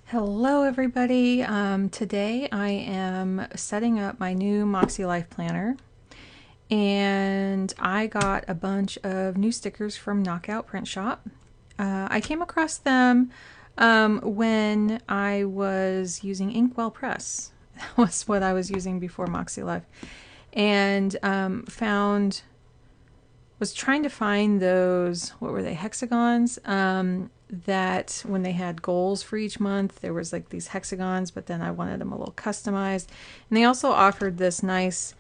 Hello everybody. Today I am setting up my new Makselife planner, and I got a bunch of new stickers from Knockout Print Shop. I came across them when I was using Inkwell Press. That was what I was using before Makselife, and was trying to find those, what were they, hexagons, that when they had goals for each month, there was like these hexagons, but then I wanted them a little customized. And they also offered this nice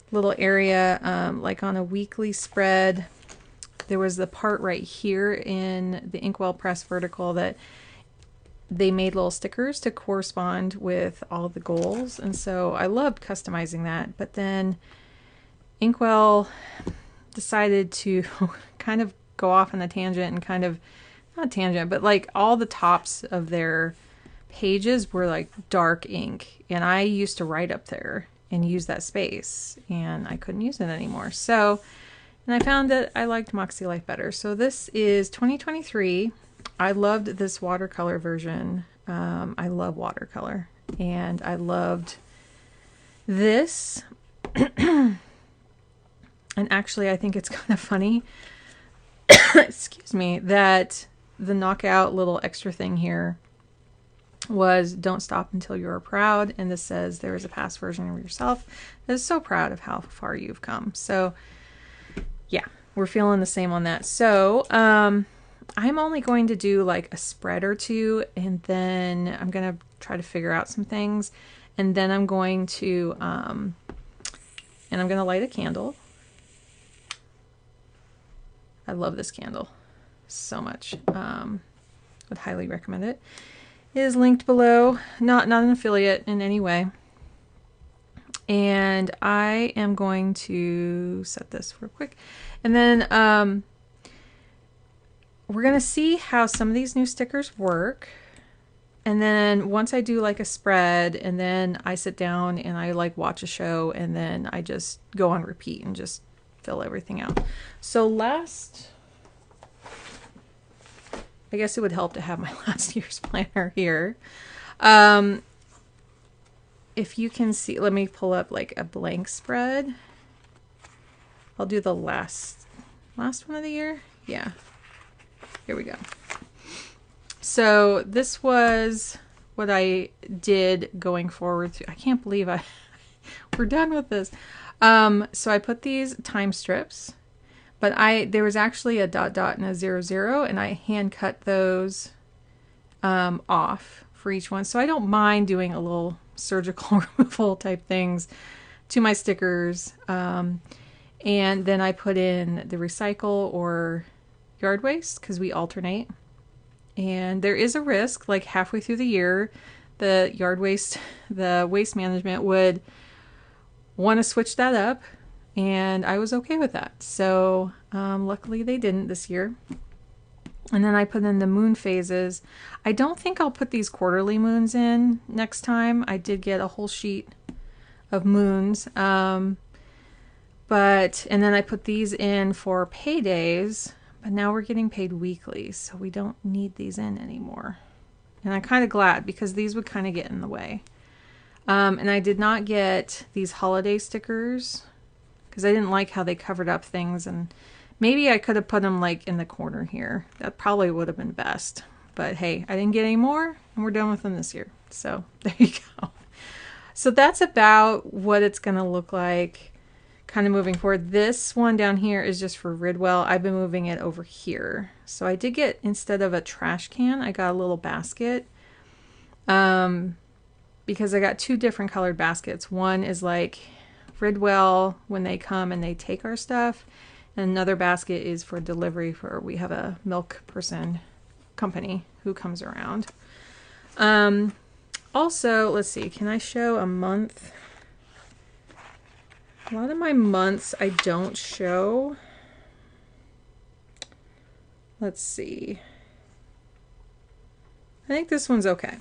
little area, like on a weekly spread. There was the part right here in the Inkwell Press vertical that they made little stickers to correspond with all the goals. And so I loved customizing that. But then Inkwell decided to kind of go off on a tangent and kind of, not tangent, but like all the tops of their pages were like dark ink. And I used to write up there and use that space, and I couldn't use it anymore. So, and I found that I liked Makselife better. So this is 2023. I loved this watercolor version. I love watercolor, and I loved this. And actually, I think it's kind of funny, excuse me, that the knockout little extra thing here was "Don't stop until you are proud," and this says there is a past version of yourself that is so proud of how far you've come. So yeah, we're feeling the same on that. So I'm only going to do like a spread or two, and then I'm gonna try to figure out some things, and then I'm going to light a candle. I love this candle so much. Would highly recommend it. It is linked below. Not an affiliate in any way. And I am going to set this real quick. And then we're going to see how some of these new stickers work. And then once I do like a spread, and then I sit down and I like watch a show, and then I just go on repeat and just fill everything out. So I guess it would help to have my last year's planner here. If you can see, let me pull up like a blank spread. I'll do the last one of the year. Yeah, here we go. So this was what I did going forward to, I can't believe we're done with this. So I put these time strips, but there was actually a ... and a 00, and I hand cut those off for each one. So I don't mind doing a little surgical removal type things to my stickers. And then I put in the recycle or yard waste, because we alternate. And there is a risk, like halfway through the year, the yard waste, the waste management would want to switch that up, and I was okay with that. So luckily they didn't this year. And then I put in the moon phases. I don't think I'll put these quarterly moons in next time. I did get a whole sheet of moons. And then I put these in for paydays, but now we're getting paid weekly, so we don't need these in anymore. And I'm kind of glad, because these would kind of get in the way. And I did not get these holiday stickers because I didn't like how they covered up things, and maybe I could have put them like in the corner here. That probably would have been best. But hey, I didn't get any more, and we're done with them this year. So there you go. So that's about what it's going to look like kind of moving forward. This one down here is just for Ridwell. I've been moving it over here. So I did get, instead of a trash can, I got a little basket. Because I got two different colored baskets. One is like Ridwell when they come and they take our stuff, and another basket is for delivery, for we have a milk person company who comes around. Also, let's see, can I show a month? A lot of my months I don't show. Let's see. I think this one's okay.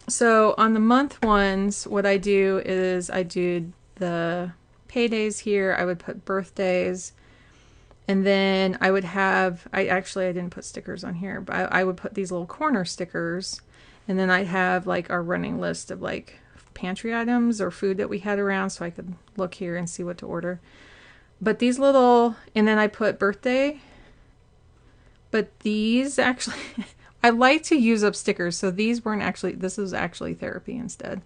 So on the month ones, what I do is I do the paydays here. I would put birthdays, and then I would have, I didn't put stickers on here, but I would put these little corner stickers, And then I have like our running list of like pantry items or food that we had around, so I could look here and see what to order. But these little, and then I put birthday, but these actually, I like to use up stickers. So these weren't actually, this was actually therapy instead.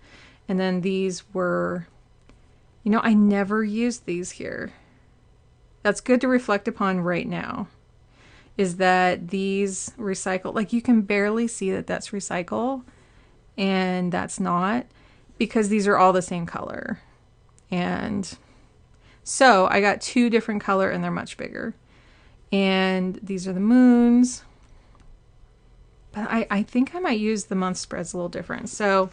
And then these were, you know, I never used these here. That's good to reflect upon right now, is that these recycle, like you can barely see that that's recycle and that's not, because these are all the same color. And so I got 2 different color and they're much bigger. And these are the moons. But I think I might use the month spreads a little different. So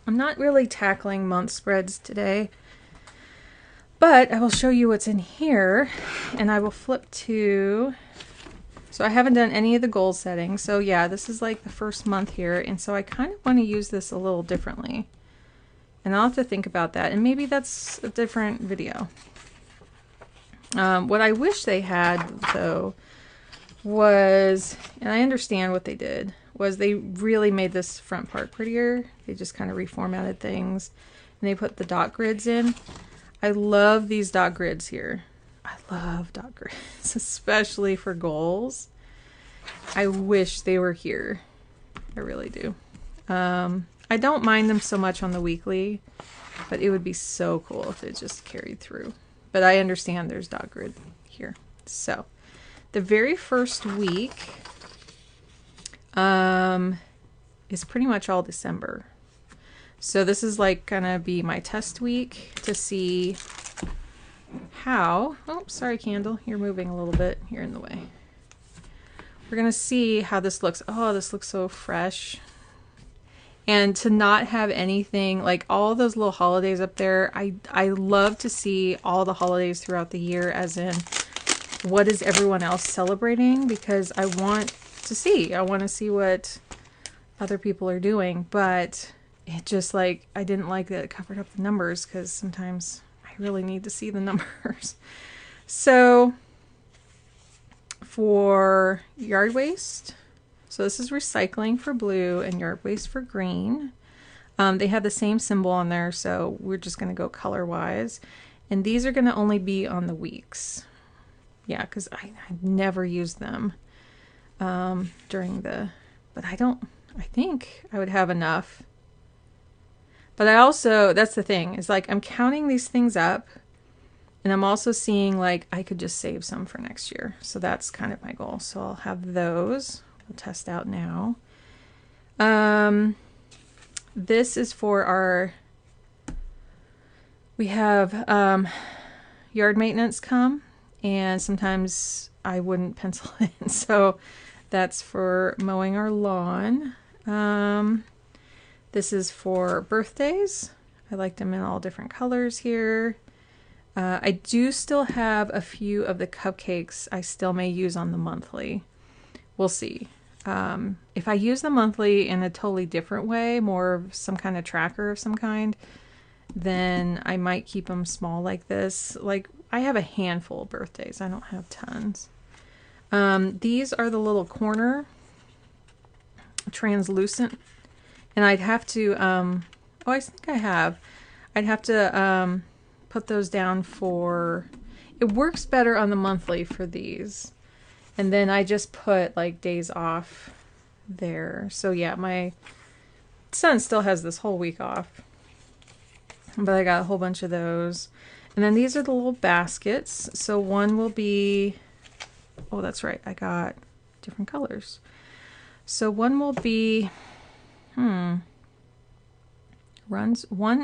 I'm not really tackling month spreads today, but I will show you what's in here, and I will flip to, so I haven't done any of the goal setting. So yeah, this is like the first month here. And so I kind of want to use this a little differently, and I'll have to think about that. And maybe that's a different video. What I wish they had though was, and I understand what they did, was they really made this front part prettier. They just kind of reformatted things and they put the dot grids in. I love these dot grids here. I love dot grids, especially for goals. I wish they were here. I really do. I don't mind them so much on the weekly, but it would be so cool if it just carried through. But I understand there's dot grid here. So the very first week is pretty much all December. So this is like gonna be my test week to see how, oh, sorry candle, you're moving a little bit, you're in the way. We're gonna see how this looks. Oh, this looks so fresh. And to not have anything, like all those little holidays up there, I love to see all the holidays throughout the year, as in what is everyone else celebrating, because I want to see what other people are doing. But it just, like, I didn't like that it covered up the numbers, because sometimes I really need to see the numbers. So for yard waste, so this is recycling for blue and yard waste for green. They have the same symbol on there, so we're just going to go color wise. And these are going to only be on the weeks. Yeah, because I never use them during the, but I think I would have enough. But I also, that's the thing, is like I'm counting these things up, and I'm also seeing like I could just save some for next year. So that's kind of my goal. So I'll have those. We'll test out now. This is for our, we have yard maintenance come, and sometimes I wouldn't pencil in. So that's for mowing our lawn. This is for birthdays. I like them in all different colors here. I do still have a few of the cupcakes I still may use on the monthly. We'll see. If I use the monthly in a totally different way, more of some kind of tracker of some kind, then I might keep them small like this. Like, I have a handful of birthdays. I don't have tons. These are the little corner translucent, and I'd have to, oh, I think I have. I'd have to put those down for, it works better on the monthly for these. And then I just put like days off there. So yeah, my son still has this whole week off. But I got a whole bunch of those. And then these are the little baskets. So one will be, oh, that's right, I got different colors. So one will be, one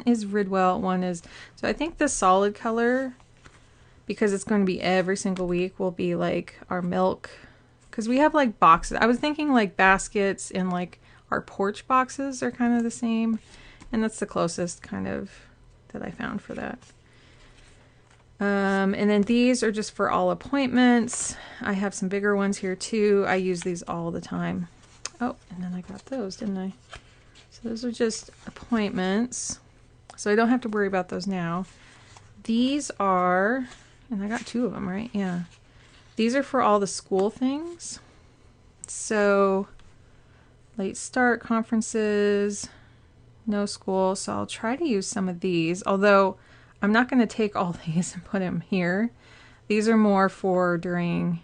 is Ridwell, one is, so I think the solid color, because it's going to be every single week, will be like our milk, because we have like boxes. I was thinking like baskets and like our porch boxes are kind of the same, and that's the closest kind of that I found for that. And then these are just for all appointments. I have some bigger ones here too. I use these all the time. Oh, and then I got those, didn't I? So those are just appointments, so I don't have to worry about those now. These are, and I got 2 of them, right? Yeah. These are for all the school things. So late start, conferences, no school. So I'll try to use some of these, although I'm not going to take all these and put them here. These are more for during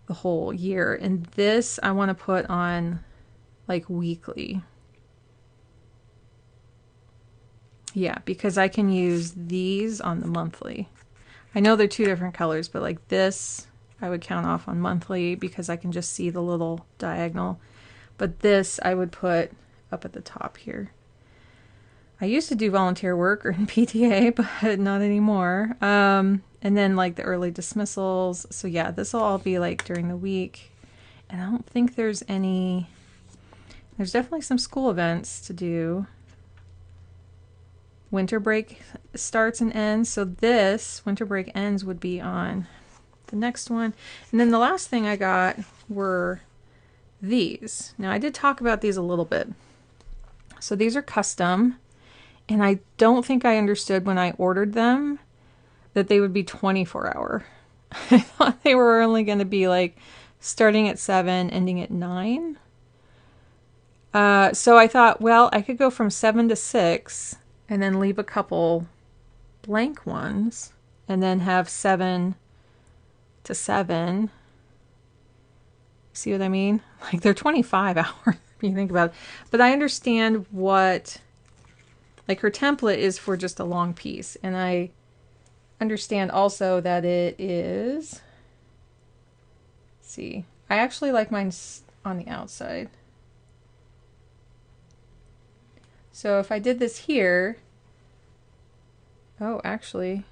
the whole year. And this I want to put on like weekly. Yeah, because I can use these on the monthly. I know they're two different colors, but like this I would count off on monthly because I can just see the little diagonal. But this I would put up at the top here. I used to do volunteer work or in PTA, but not anymore. And then like the early dismissals. So yeah, this will all be like during the week. And I don't think there's any, there's definitely some school events to do. Winter break starts and ends. So this winter break ends would be on the next one. And then the last thing I got were these. Now I did talk about these a little bit. So these are custom. And I don't think I understood when I ordered them that they would be 24-hour. I thought they were only going to be like starting at 7, ending at 9. So I thought, well, I could go from 7 to 6 and then leave a couple blank ones and then have 7 to 7. See what I mean? Like they're 25 hours if you think about it. But I understand what, like her template is for just a long piece. And I understand also that it is, let's see, I actually like mine on the outside. So if I did this here, oh, actually,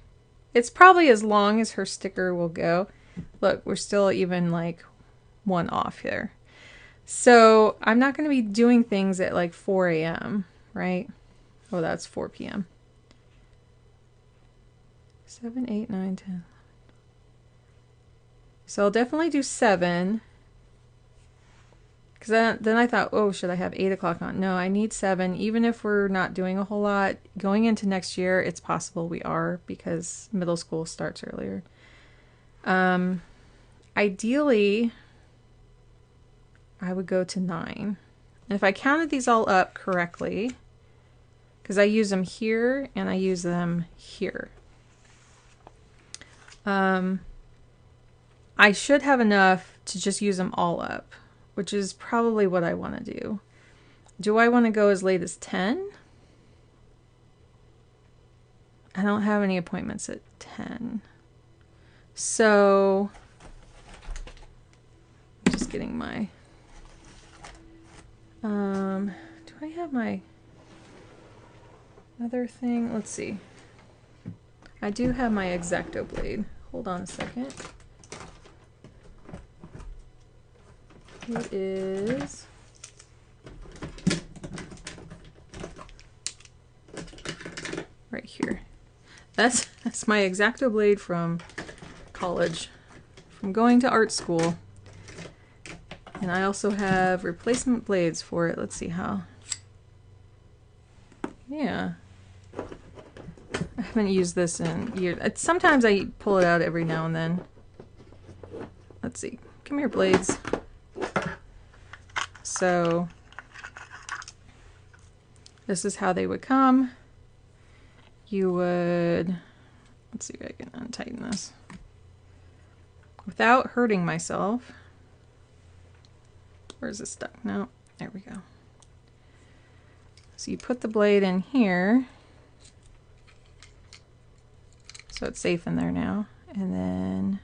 it's probably as long as her sticker will go. Look, we're still even like one off here. So I'm not going to be doing things at like 4 a.m., right? Oh, that's 4 p.m. 7, 8, 9, 10. So I'll definitely do 7. Because then I thought, oh, should I have 8 o'clock on? No, I need 7. Even if we're not doing a whole lot, going into next year, it's possible we are because middle school starts earlier. Ideally, I would go to 9. And if I counted these all up correctly, because I use them here and I use them here. I should have enough to just use them all up, which is probably what I want to do. Do I want to go as late as 10? I don't have any appointments at 10. So, I'm just getting my, do I have my other thing? Let's see. I do have my X-Acto blade. Hold on a second. It is right here. That's my X-Acto blade from college, from going to art school. And I also have replacement blades for it. Let's see how. Yeah. I haven't used this in years. Sometimes I pull it out every now and then. Let's see. Come here, blades. So this is how they would come. You would, let's see if I can untighten this without hurting myself. Where is it stuck? No, there we go. So you put the blade in here. So it's safe in there now. And then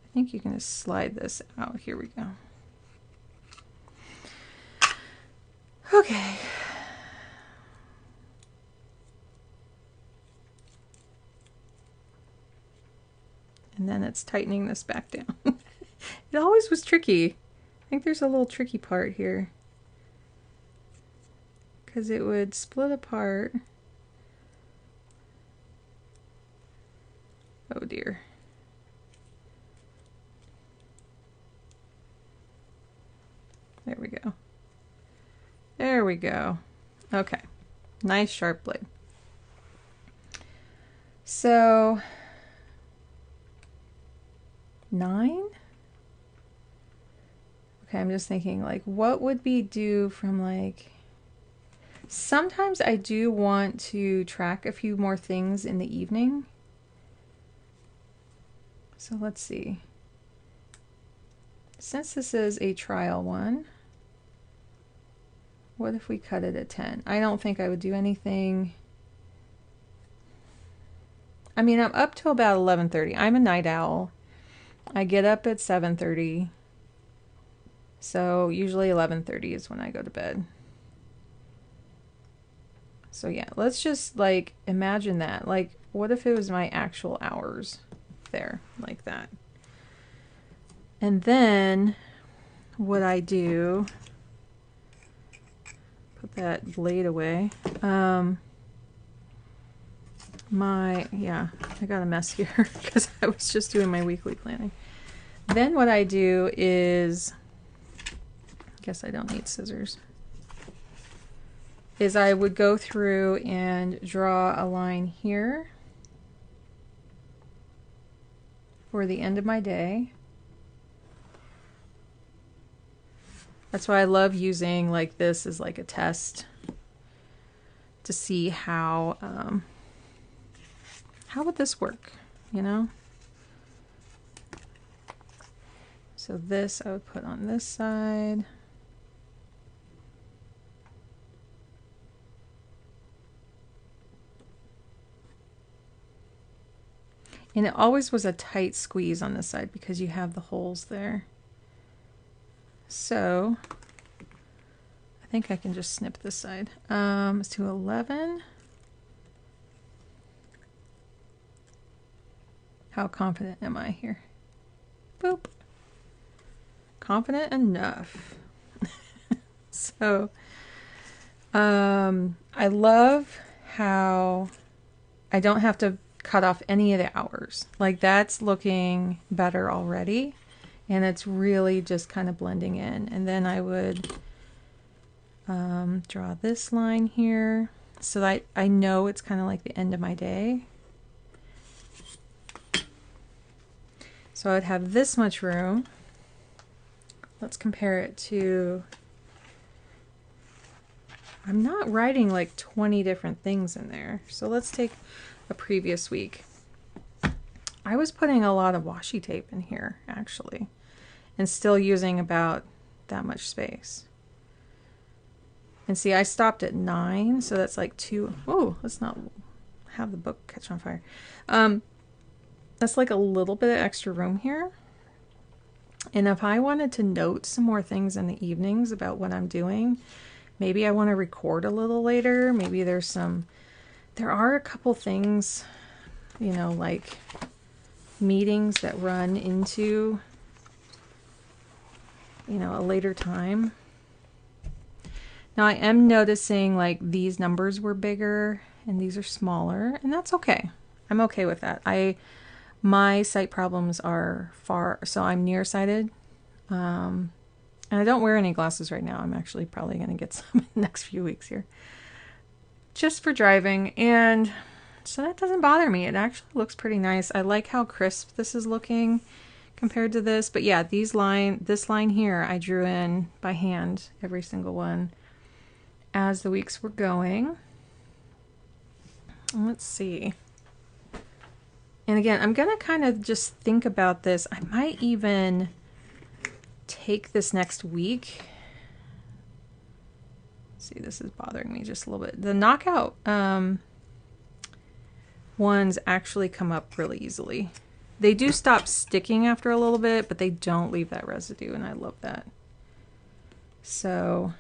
I think you can just slide this out. Here we go. Okay. And then it's tightening this back down. It always was tricky. I think there's a little tricky part here. Because it would split apart. Oh dear. There we go. There we go. Okay. Nice sharp blade. So 9? Okay, I'm just thinking like what would be due from like, sometimes I do want to track a few more things in the evening. So let's see. Since this is a trial one, what if we cut it at 10? I don't think I would do anything. I mean, I'm up till about 11:30. I'm a night owl. I get up at 7:30. So usually 11:30 is when I go to bed. So yeah, let's just like imagine that. Like, what if it was my actual hours there, like that? And then what I do, put that blade away. I got a mess here because I was just doing my weekly planning. Then what I do is, I guess I don't need scissors, is I would go through and draw a line here for the end of my day. That's why I love using like this as like a test to see how would this work, you know? So this I would put on this side. And it always was a tight squeeze on this side because you have the holes there. So I think I can just snip this side. Let's do 11. How confident am I here? Boop. Confident enough. So I love how I don't have to cut off any of the hours. Like, that's looking better already. And it's really just kind of blending in. And then I would draw this line here so that I know it's kind of like the end of my day. So I would have this much room. Let's compare it to, I'm not writing like 20 different things in there. So let's take a previous week. I was putting a lot of washi tape in here actually, and still using about that much space. And see, I stopped at 9, so that's like 2. Oh, let's not have the book catch on fire. That's like a little bit of extra room here. And if I wanted to note some more things in the evenings about what I'm doing, maybe I want to record a little later. Maybe there are a couple things, you know, like meetings that run into, you know, a later time. Now I am noticing like these numbers were bigger and these are smaller, and that's okay. I'm okay with that. My sight problems are so I'm nearsighted. And I don't wear any glasses right now. I'm actually probably going to get some in the next few weeks here, just for driving. And so that doesn't bother me. It actually looks pretty nice. I like how crisp this is looking compared to this. But yeah, this line here, I drew in by hand, every single one, as the weeks were going. Let's see. And again, I'm going to kind of just think about this. I might even take this next week. See, this is bothering me just a little bit. The knockout ones actually come up really easily. They do stop sticking after a little bit, but they don't leave that residue, and I love that. So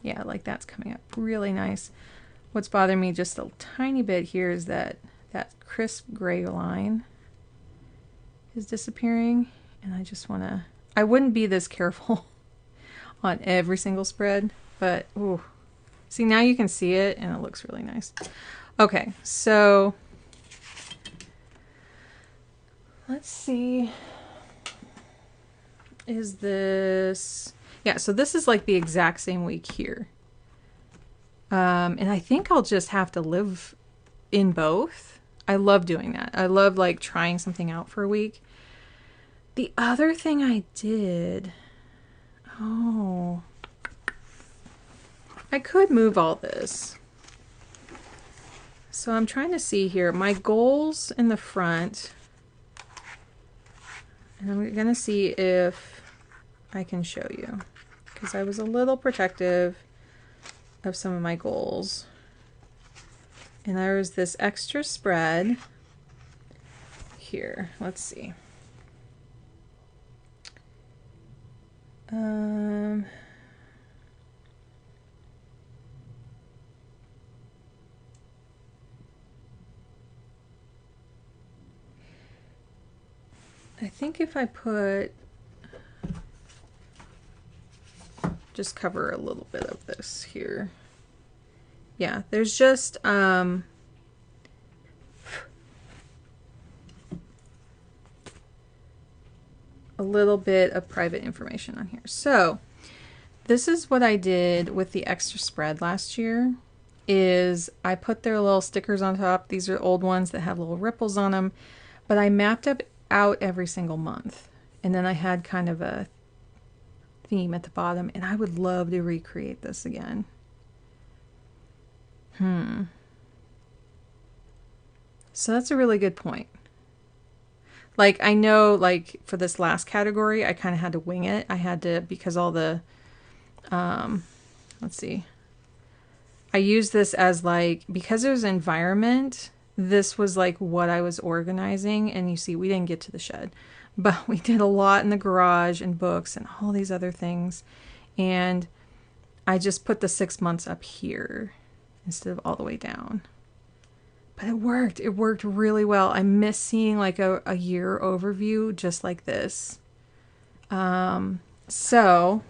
yeah, like that's coming up really nice. What's bothering me just a tiny bit here is that crisp gray line is disappearing, and I just want to, I wouldn't be this careful on every single spread, but ooh. See, now you can see it and it looks really nice. Okay, so let's see. Is this, yeah, so this is like the exact same week here. And I think I'll just have to live in both. I love doing that. I love like trying something out for a week. The other thing I did, oh, I could move all this. So I'm trying to see here, my goals in the front, and I'm gonna see if I can show you, because I was a little protective of some of my goals. And there was this extra spread here. Let's see. I think if I put, just cover a little bit of this here. Yeah, there's just a little bit of private information on here. So this is what I did with the extra spread last year, is I put their little stickers on top. These are old ones that have little ripples on them, but I mapped out every single month. And then I had kind of a theme at the bottom, and I would love to recreate this again. So that's a really good point. Like, I know, like, for this last category, I kind of had to wing it. I had to, because all the, let's see. I used this as, like, because it was environment, this was, like, what I was organizing. And you see, we didn't get to the shed. But we did a lot in the garage and books and all these other things. And I just put the 6 months up here instead of all the way down. But it worked. It worked really well. I miss seeing like a year overview just like this. So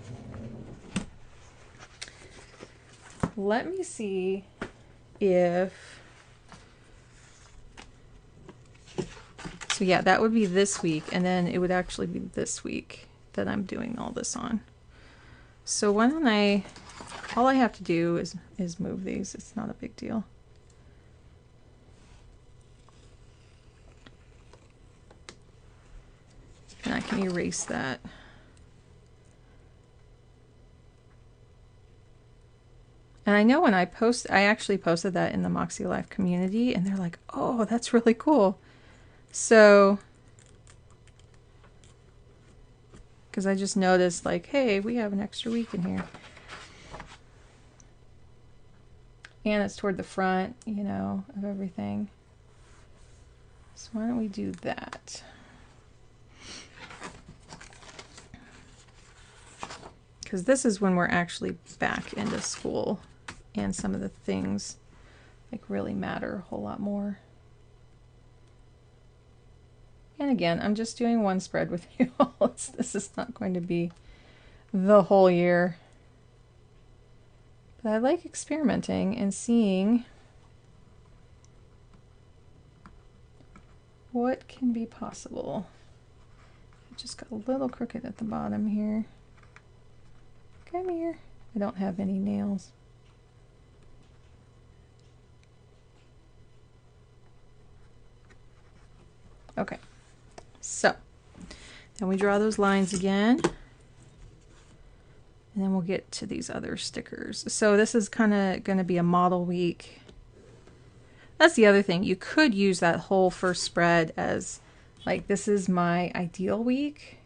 let me see if... So yeah, that would be this week, and then it would actually be this week that I'm doing all this on. So why don't I... All I have to do is move these. It's not a big deal. And I can erase that. And I know when I actually posted that in the Makselife community, and they're like, oh, that's really cool. So, because I just noticed, like, hey, we have an extra week in here. And it's toward the front, you know, of everything. So why don't we do that? Because this is when we're actually back into school and some of the things like really matter a whole lot more. And again, I'm just doing one spread with you all. This is not going to be the whole year. But I like experimenting and seeing what can be possible. I just got a little crooked at the bottom here. Come here. I don't have any nails. Okay, so then we draw those lines again, and then we'll get to these other stickers. So this is kind of going to be a model week. That's the other thing. You could use that whole first spread as like, this is my ideal week.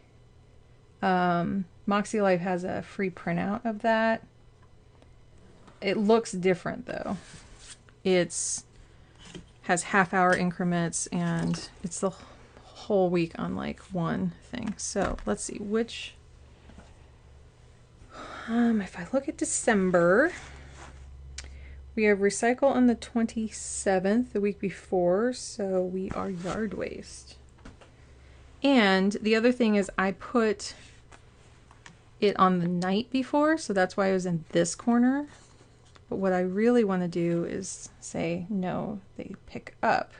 Makselife has a free printout of that. It looks different though. It's has half-hour increments, and it's the whole week on like one thing. So let's see which. If I look at December, we have recycle on the 27th, the week before, so we are yard waste. And the other thing is I put it on the night before, so that's why I was in this corner. But what I really want to do is say, no, they pick up.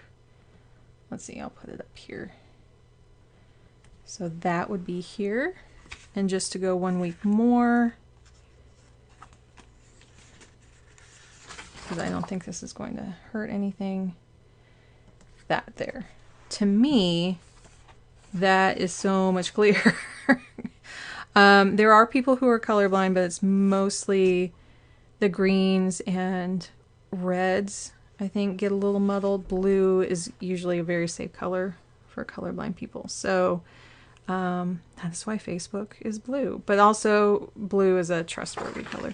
Let's see, I'll put it up here. So that would be here. And just to go 1 week more, because I don't think this is going to hurt anything, that there. To me, that is so much clearer. There are people who are colorblind, but it's mostly the greens and reds, I think, get a little muddled. Blue is usually a very safe color for colorblind people. So that's why Facebook is blue. But also blue is a trustworthy color.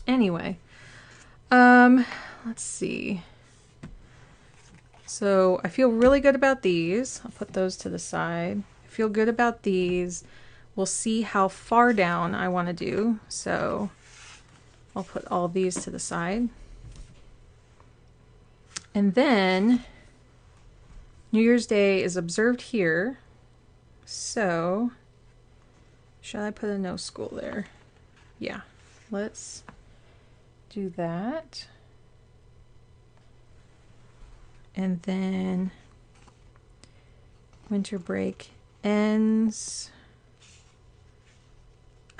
Anyway, let's see. So I feel really good about these. I'll put those to the side. I feel good about these. We'll see how far down I want to do. So I'll put all these to the side. And then New Year's Day is observed here. So shall I put a no school there? Yeah, let's do that. And then winter break ends.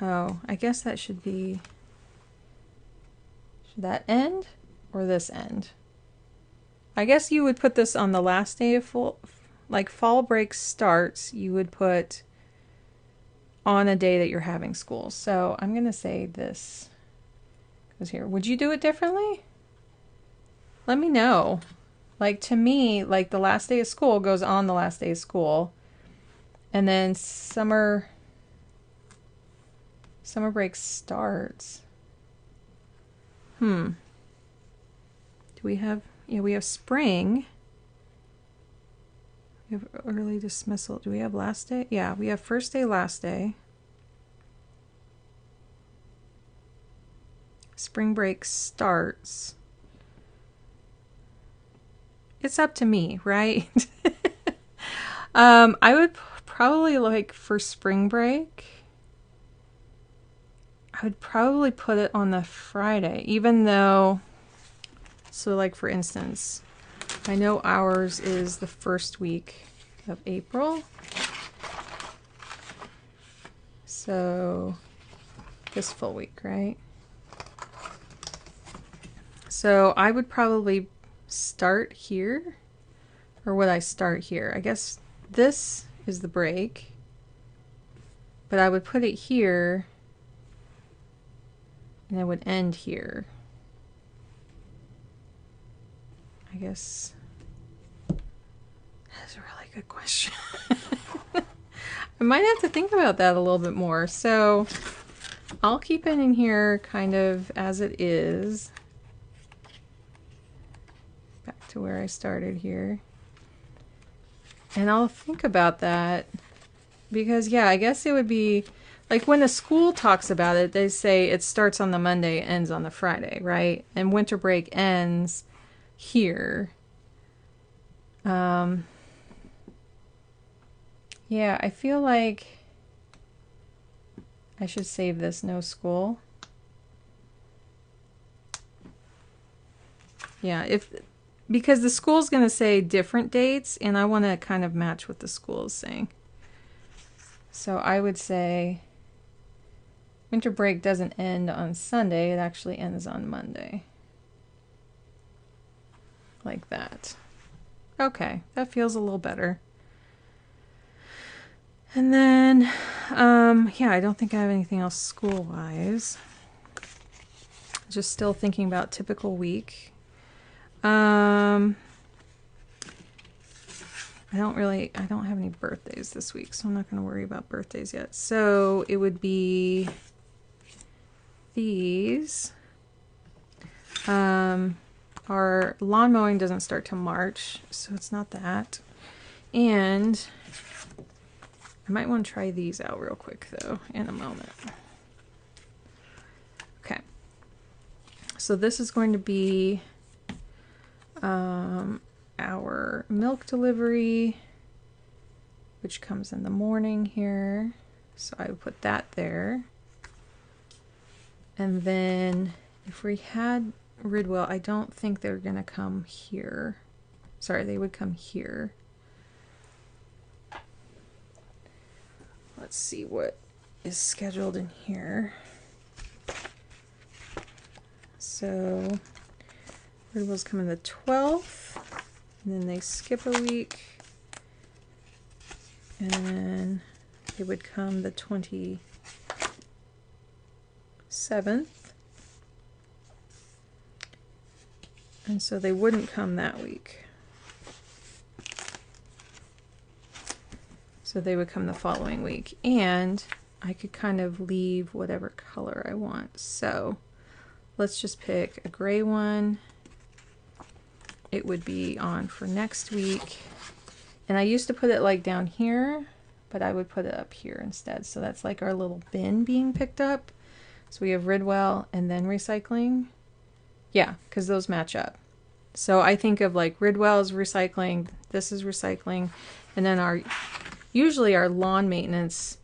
Oh, I guess that should be, should that end or this end? I guess you would put this on the last day of fall break starts, you would put on a day that you're having school. So I'm going to say this goes here. Would you do it differently? Let me know. Like, to me, like, the last day of school goes on the last day of school. And then summer break starts. Do we have, yeah, we have spring. We have early dismissal. Do we have last day? Yeah, we have first day, last day. Spring break starts. It's up to me, right? I would probably, like, for spring break, I would probably put it on the Friday, even though, so like for instance, I know ours is the first week of April. So this full week, right? So I would probably start here, or would I start here? I guess this is the break, but I would put it here and it would end here. I guess that's a really good question. I might have to think about that a little bit more. So I'll keep it in here kind of as it is. Back to where I started here. And I'll think about that because, yeah, I guess it would be like when the school talks about it, they say it starts on the Monday, ends on the Friday, right? And winter break ends here. Yeah, I feel like I should save this no school. Yeah, because the school's going to say different dates and I want to kind of match what the school is saying. So I would say winter break doesn't end on Sunday, it actually ends on Monday. Like that. Okay, that feels a little better. And then, yeah, I don't think I have anything else school-wise. Just still thinking about typical week. I don't have any birthdays this week, so I'm not going to worry about birthdays yet. So it would be these. Our lawn mowing doesn't start till March, so it's not that. And I might want to try these out real quick, though, in a moment. Okay. So this is going to be our milk delivery, which comes in the morning here. So I would put that there. And then if we had Ridwell, I don't think they're going to come here. Sorry, they would come here. Let's see what is scheduled in here. So Ridwell's coming the 12th, and then they skip a week. And then it would come the 27th. And so they wouldn't come that week. So they would come the following week. And I could kind of leave whatever color I want. So let's just pick a gray one. It would be on for next week. And I used to put it like down here, but I would put it up here instead. So that's like our little bin being picked up. So we have Ridwell and then recycling. Yeah, because those match up. So I think of like Ridwell is recycling, this is recycling, and then usually our lawn maintenance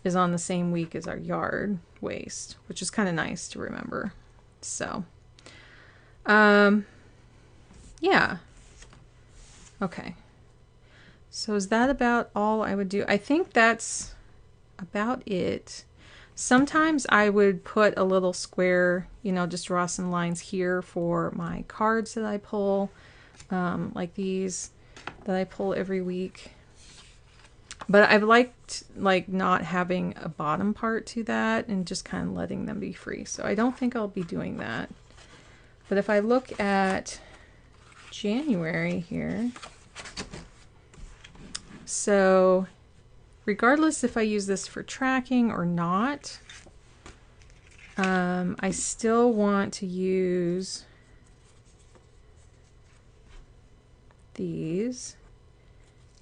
is on the same week as our yard waste, which is kind of nice to remember. So, yeah. Okay. So is that about all I would do? I think that's about it. Sometimes I would put a little square, you know, just draw some lines here for my cards that I pull, like these that I pull every week. But I've liked like not having a bottom part to that and just kind of letting them be free. So I don't think I'll be doing that. But if I look at January here, so regardless if I use this for tracking or not, I still want to use these.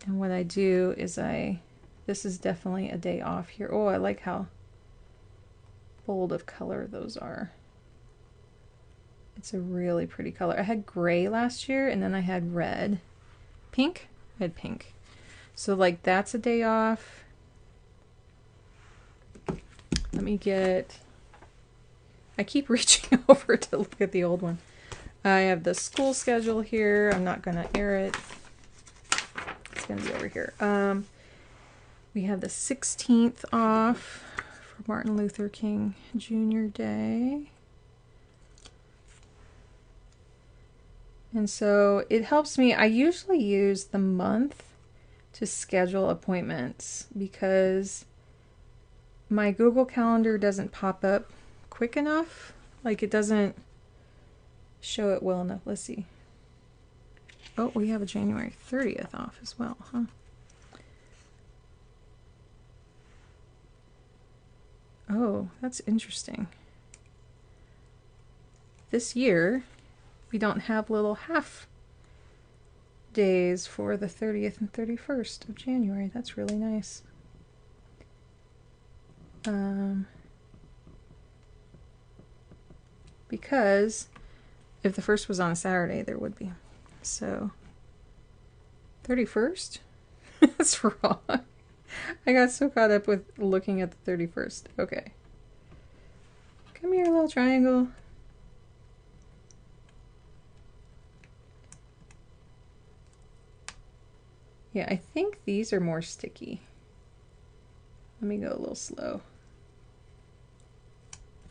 And what I do is this is definitely a day off here. Oh, I like how bold of color those are. It's a really pretty color. I had gray last year and then I had red. Pink? I had pink. So like that's a day off. Let me get, I keep reaching over to look at the old one. I have the school schedule here. I'm not going to air it. It's going to be over here. We have the 16th off for Martin Luther King Jr. Day. And so it helps me. I usually use the month to schedule appointments because my Google Calendar doesn't pop up quick enough. Like it doesn't show it well enough. Let's see. Oh, we have a January 30th off as well, huh? Oh, that's interesting. This year, we don't have little half days for the 30th and 31st of January. That's really nice. Because if the first was on a Saturday, there would be. So, 31st? That's wrong. I got so caught up with looking at the 31st. Okay. Come here, little triangle. Yeah, I think these are more sticky. Let me go a little slow.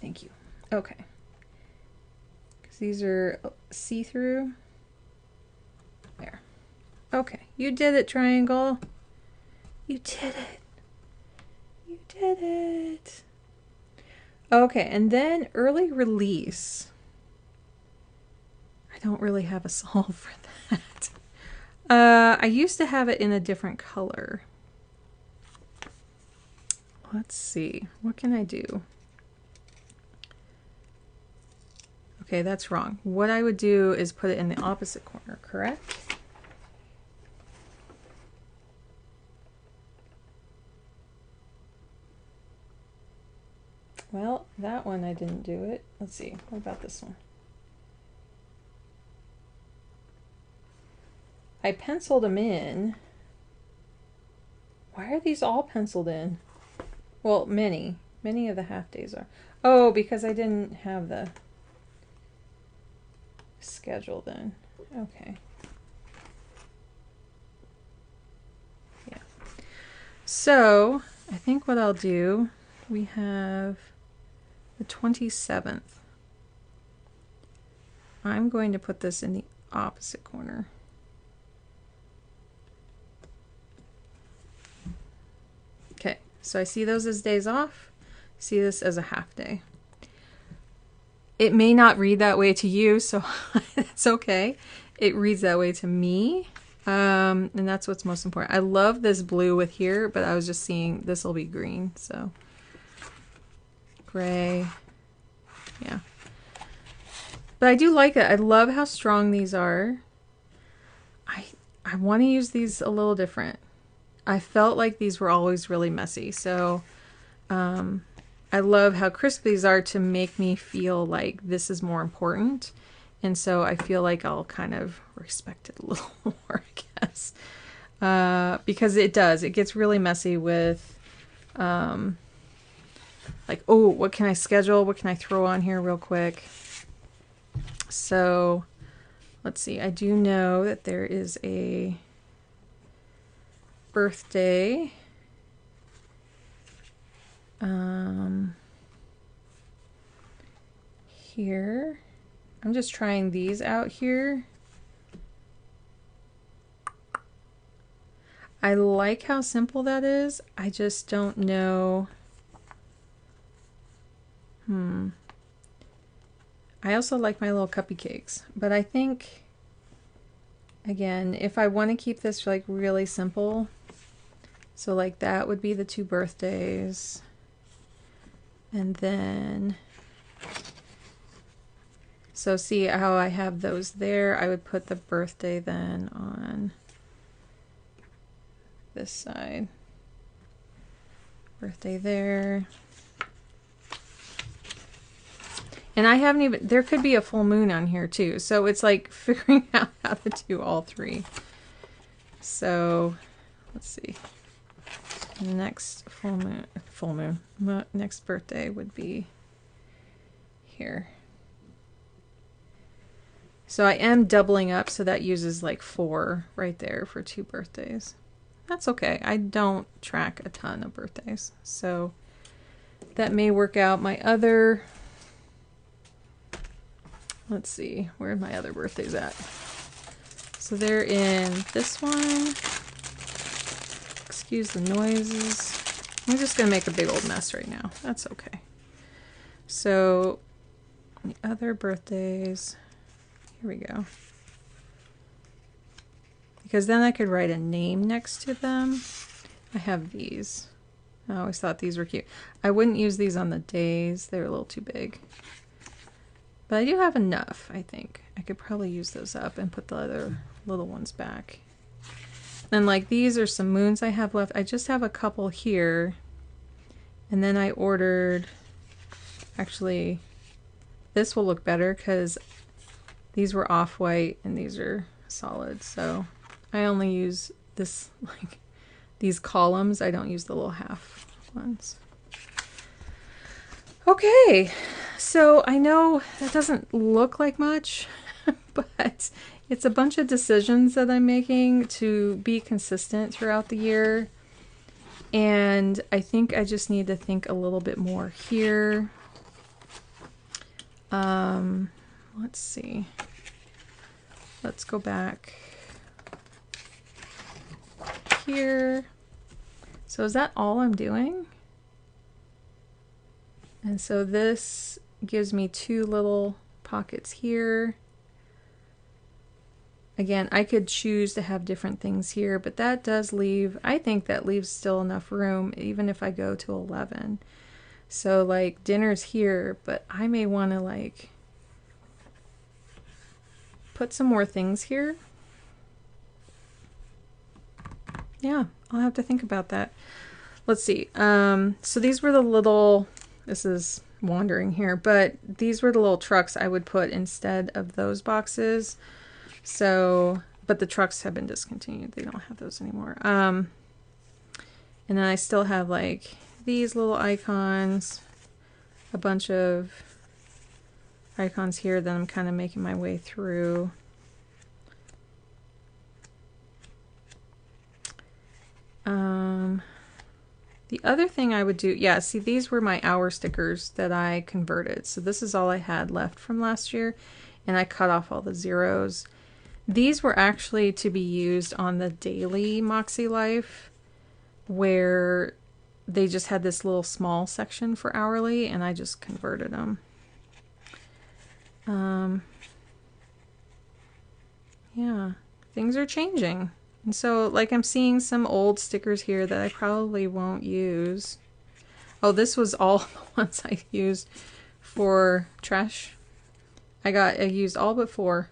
Thank you. Okay. Because these are see-through. There. Okay, you did it, triangle. You did it. You did it. Okay, and then early release. I don't really have a solve for that. I used to have it in a different color. Let's see. What can I do? Okay, that's wrong. What I would do is put it in the opposite corner, correct? Well, that one I didn't do it. Let's see. What about this one? I penciled them in. Why are these all penciled in? Well, many of the half days are. Oh, because I didn't have the schedule then. Okay. Yeah. So, I think what I'll do, we have the 27th. I'm going to put this in the opposite corner. So I see those as days off. See this as a half day. It may not read that way to you, so it's okay. It reads that way to me. And that's what's most important. I love this blue with here, but I was just seeing this will be green, so gray. Yeah. But I do like it. I love how strong these are. I want to use these a little different. I felt like these were always really messy, so I love how crisp these are to make me feel like this is more important. And so I feel like I'll kind of respect it a little more, I guess. Because it does. It gets really messy with, like, oh, what can I schedule? What can I throw on here real quick? So, let's see. I do know that there is a birthday. Here. I'm just trying these out here. I like how simple that is. I just don't know. I also like my little cupcakes, but I think, again, if I want to keep this like really simple, so like that would be the 2 birthdays. And then, so see how I have those there? I would put the birthday then on this side. Birthday there. And I haven't even, there could be a full moon on here too. So it's like figuring out how to do all 3. So let's see. Next next birthday would be here. So I am doubling up, so that uses like 4 right there for 2 birthdays. That's okay. I don't track a ton of birthdays, so that may work out. My other, let's see, where are my other birthdays at? So they're in this one. Excuse the noises. I'm just gonna make a big old mess right now. That's okay. So the other birthdays, here we go. Because then I could write a name next to them. I have these. I always thought these were cute. I wouldn't use these on the days. They're a little too big. But I do have enough, I think. I could probably use those up and put the other little ones back. And like these are some moons I have left. I just have a couple here. And then I ordered, actually, this will look better because these were off-white and these are solid. So I only use this, like these columns. I don't use the little half ones. Okay, so I know that doesn't look like much, but it's a bunch of decisions that I'm making to be consistent throughout the year. And I think I just need to think a little bit more here. Let's see. Let's go back here. So is that all I'm doing? And so this gives me 2 little pockets here. Again, I could choose to have different things here, but that does leave, I think that leaves still enough room, even if I go to 11. So like dinner's here, but I may want to like put some more things here. Yeah, I'll have to think about that. Let's see. So these were the little, this is wandering here, but these were the little trucks I would put instead of those boxes. So, but the trucks have been discontinued. They don't have those anymore. And then I still have like these little icons, a bunch of icons here that I'm kind of making my way through. The other thing I would do, yeah, see, these were my hour stickers that I converted. So this is all I had left from last year, and I cut off all the zeros. These were actually to be used on the daily Makselife, where they just had this little small section for hourly, and I just converted them. Yeah, things are changing. And so, like, I'm seeing some old stickers here that I probably won't use. Oh, this was all the ones I used for trash. I used all but 4.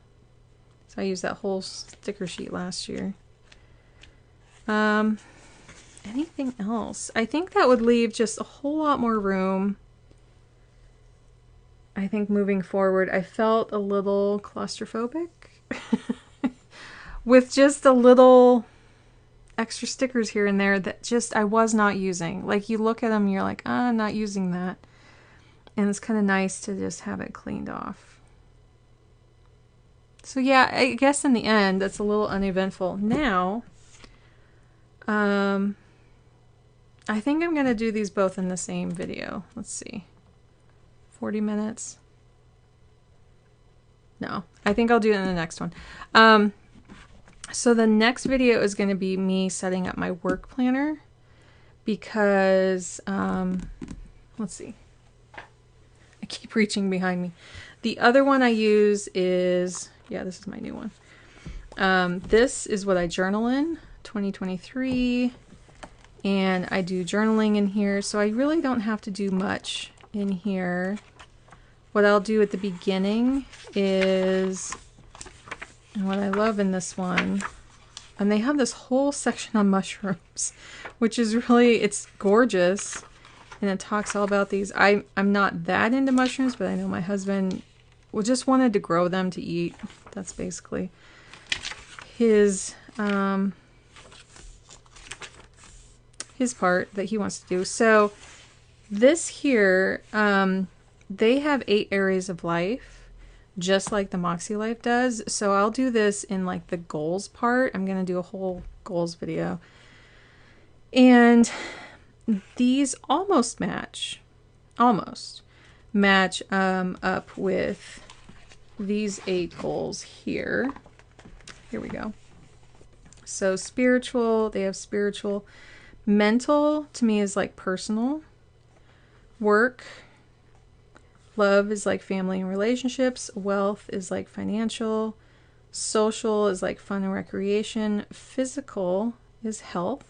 So I used that whole sticker sheet last year. Anything else? I think that would leave just a whole lot more room. I think moving forward, I felt a little claustrophobic with just a little extra stickers here and there that just I was not using. Like, you look at them and you're like, I'm not using that. And it's kind of nice to just have it cleaned off. So yeah, I guess in the end, that's a little uneventful. Now, I think I'm going to do these both in the same video. Let's see. 40 minutes. No, I think I'll do it in the next one. So the next video is going to be me setting up my work planner because, let's see. I keep reaching behind me. The other one I use is, yeah, this is my new one. This is what I journal in, 2023. And I do journaling in here, so I really don't have to do much in here. What I'll do at the beginning is, and what I love in this one, and they have this whole section on mushrooms, which is really, it's gorgeous. And it talks all about these. I'm not that into mushrooms, but I know my husband just wanted to grow them to eat. That's basically his part that he wants to do. So this here, they have 8 areas of life, just like the Makselife does. So I'll do this in like the goals part. I'm going to do a whole goals video. And these almost match up with these 8 goals here. Here we go. So spiritual, they have spiritual. Mental to me is like personal. Work. Love is like family and relationships. Wealth is like financial. Social is like fun and recreation. Physical is health.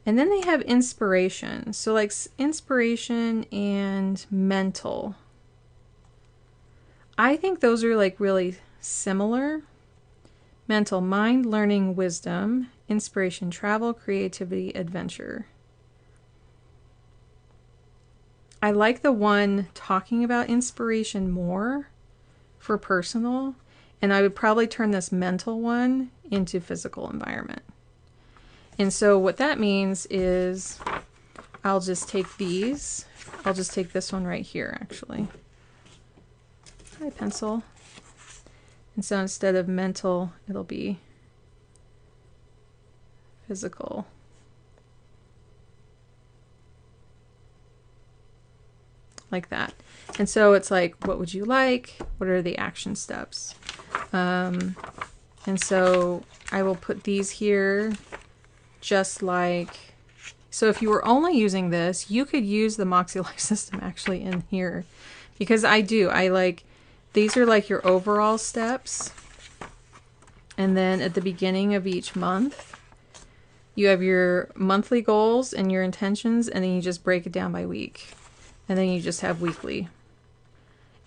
And then they have inspiration. So like inspiration and mental. I think those are like really similar. Mental, mind, learning, wisdom. Inspiration, travel, creativity, adventure. I like the one talking about inspiration more for personal. And I would probably turn this mental one into physical environment. And so what that means is I'll just take these. I'll just take this one right here, actually. Hi, pencil. And so instead of mental, it'll be physical. Like that. And so it's like, what would you like? What are the action steps? And so I will put these here. Just like, so if you were only using this, you could use the Makselife system actually in here. Because I like, these are like your overall steps. And then at the beginning of each month, you have your monthly goals and your intentions, and then you just break it down by week. And then you just have weekly.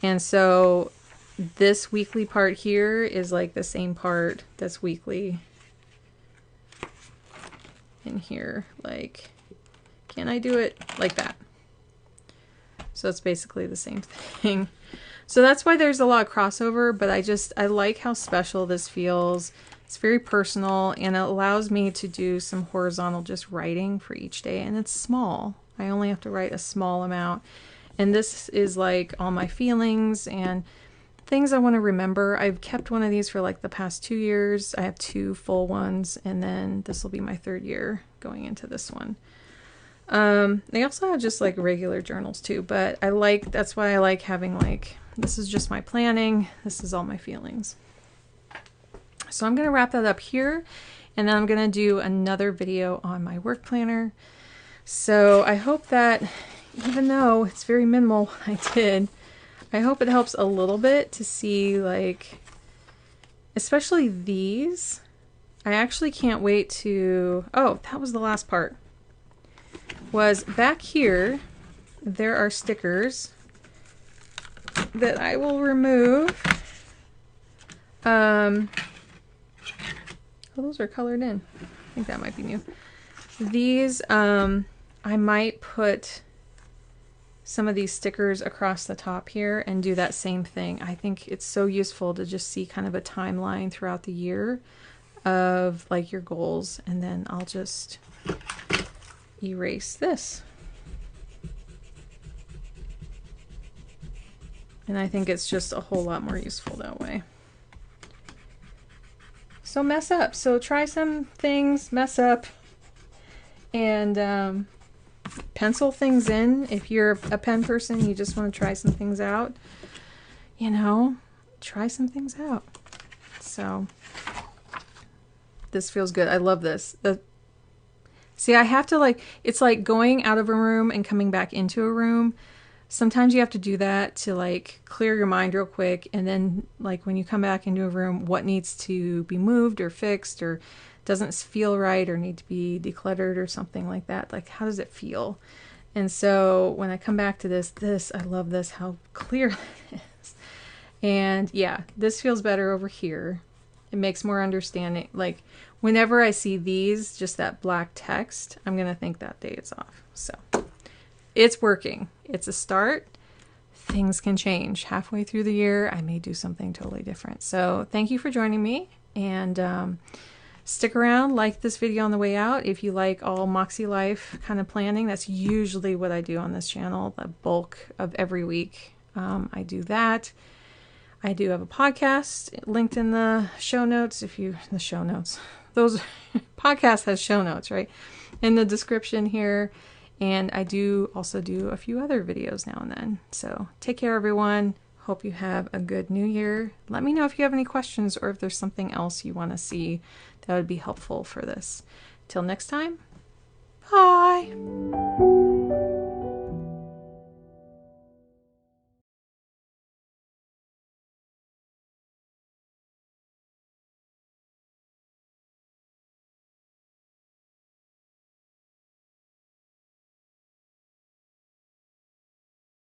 And so this weekly part here is like the same part that's weekly in here. Like, can I do it like that? So it's basically the same thing. So that's why there's a lot of crossover, but I like how special this feels. It's very personal, and it allows me to do some horizontal just writing for each day, and it's small. I only have to write a small amount. And this is like all my feelings and things I want to remember. I've kept one of these for like the past 2 years. I have 2 full ones, and then this will be my 3rd year going into this one. They also have just like regular journals too, but that's why I like having like, this is just my planning. This is all my feelings. So I'm going to wrap that up here, and then I'm going to do another video on my work planner. So I hope that, even though it's very minimal what I did, I hope it helps a little bit to see, like, especially these. I actually can't wait to, oh, that was the last part. Was back here, there are stickers that I will remove. Oh, those are colored in. I think that might be new. These, I might put some of these stickers across the top here and do that same thing. I think it's so useful to just see kind of a timeline throughout the year of like your goals, and then I'll just erase this. And I think it's just a whole lot more useful that way. So mess up. So try some things, mess up, and pencil things in. If you're a pen person, you just want to try some things out, you know, try some things out. So this feels good. I love this. See, I have to, like, it's like going out of a room and coming back into a room. Sometimes you have to do that to like clear your mind real quick, and then like when you come back into a room, what needs to be moved or fixed or doesn't feel right or need to be decluttered or something like that. Like, how does it feel? And so when I come back to this, I love this, how clear that is. And yeah, this feels better over here. It makes more understanding. Like whenever I see these, just that black text, I'm going to think that day is off. So it's working. It's a start. Things can change. Halfway through the year, I may do something totally different. So thank you for joining me, and stick around, like this video on the way out. If you like all Makselife kind of planning, that's usually what I do on this channel, the bulk of every week. I do that. I do have a podcast linked in the show notes. The show notes, those podcast has show notes, right? In the description here. And I do also do a few other videos now and then. So take care, everyone. Hope you have a good new year. Let me know if you have any questions or if there's something else you want to see that would be helpful for this. Till next time, bye.